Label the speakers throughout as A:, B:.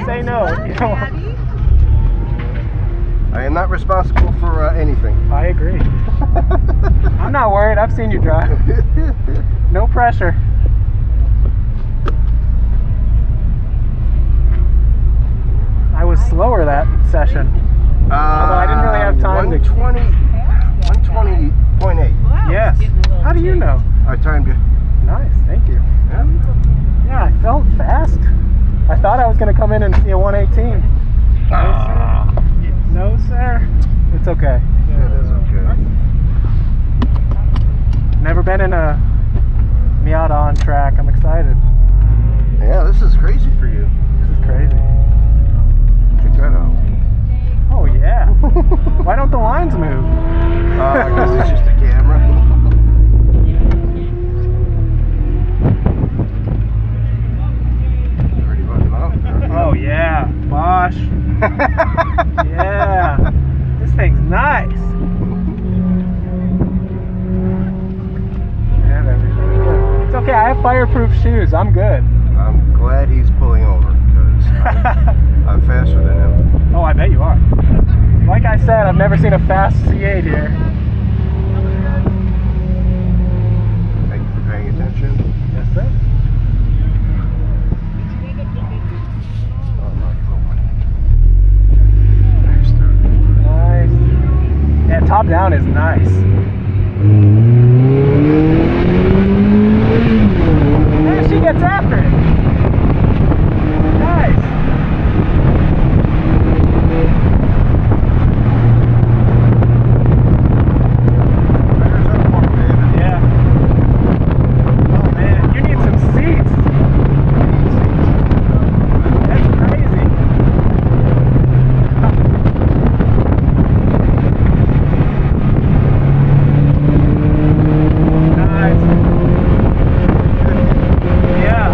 A: say no. You know?
B: I am not responsible for anything.
A: I agree. I'm not worried. I've seen you drive. No pressure. I was slower that session. Although I didn't really have time
B: 120.8.
A: Yes. How do you know?
B: I timed you.
A: Nice, thank you.
B: Yeah.
A: Yeah, I felt fast. I thought I was going to come in and see a 118. No, sir. It's okay.
B: It is okay.
A: Never been in a Miata on track. I'm excited.
B: Yeah, this is crazy for you.
A: This is crazy.
B: Check that out.
A: Oh, yeah. Why don't the lines move?
B: Because it's just a camera. Already buttoned up.
A: Oh, yeah. Bosch. Yeah. This thing's nice. And everything's good. It's okay. I have fireproof shoes. I'm good.
B: I'm glad he's pulling over because I'm faster than him.
A: Oh, I bet you are. Like I said, I've never seen a fast C8 here.
B: Thank you for paying attention.
A: Yes, sir.
B: Oh my God. Nice dude.
A: Nice. Yeah, top down is nice. And she gets after it. Nice.
B: There's up for David.
A: Yeah. Oh man, you need some seats. That's crazy. Nice. Yeah.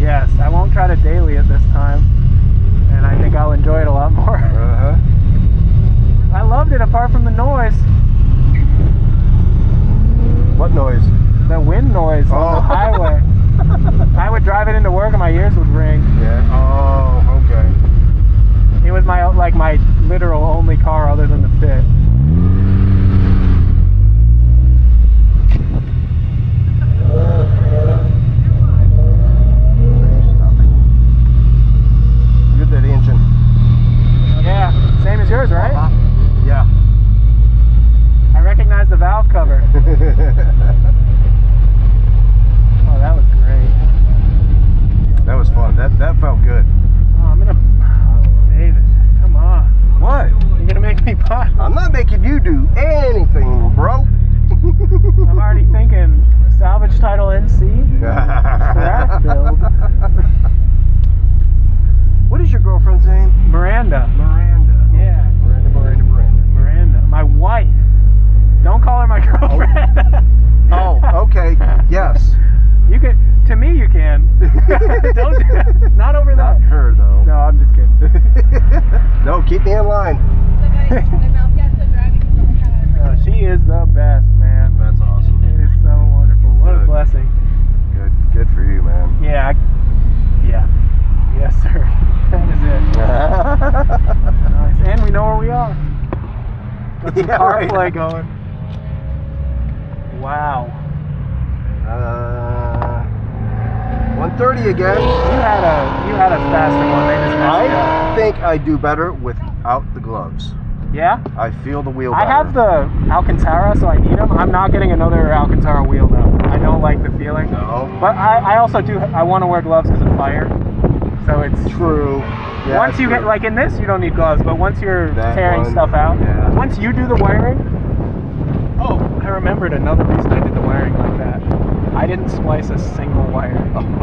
A: Yes, I won't try to daily it this time, and I think I'll enjoy it a lot more.
B: Uh-huh.
A: I loved it apart from the noise.
B: What noise?
A: The wind noise on the highway. I would drive it into work and my ears would ring.
B: Yeah. Oh, okay.
A: It was my literal only car other than the Fit.
B: Good that engine.
A: Yeah, same as yours, right?
B: Yeah.
A: I recognize the valve cover. Oh, that was great.
B: That was fun. That felt good.
A: Oh, David, come on.
B: What?
A: You're gonna make me buy.
B: I'm not making you do anything, bro.
A: I'm already thinking salvage title NC. Scrap build.
B: What is your girlfriend's name?
A: Miranda.
B: Miranda.
A: Yeah. Miranda. My wife. Don't call her my girlfriend.
B: Oh, okay. Yes.
A: You can. To me, you can. Don't. Not over
B: Not
A: that.
B: her, though.
A: No, I'm just kidding.
B: No, keep me in line.
A: She is the best, man.
B: That's awesome.
A: It is so wonderful. What a
B: Good.
A: blessing.
B: Good for you, man.
A: Yeah. Yeah. Yes, sir. That is it. Nice. And we know where we are. Got some CarPlay going. Wow.
B: 130 again.
A: You had a faster one. They just messed you up.
B: I think I do better without the gloves.
A: Yeah?
B: I feel the wheel
A: I
B: better.
A: have the Alcantara, so I need them. I'm not getting another Alcantara wheel, though. I don't like the feeling.
B: No.
A: But I also do, I want to wear gloves because of fire. So it's...
B: True. Yeah,
A: once you get, like in this, you don't need gloves, but once you're tearing stuff out, once you do the wiring... Oh, I remembered another reason I did the wiring like that. I didn't splice a single wire.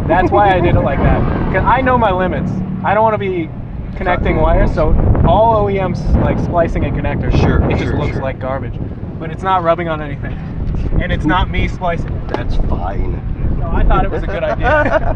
A: That's why I did it like that. Because I know my limits. I don't want to be connecting wires, so all OEMs like splicing and connectors, it just looks like garbage. But it's not rubbing on anything. And it's not me splicing.
B: That's fine.
A: So I thought it was a good idea.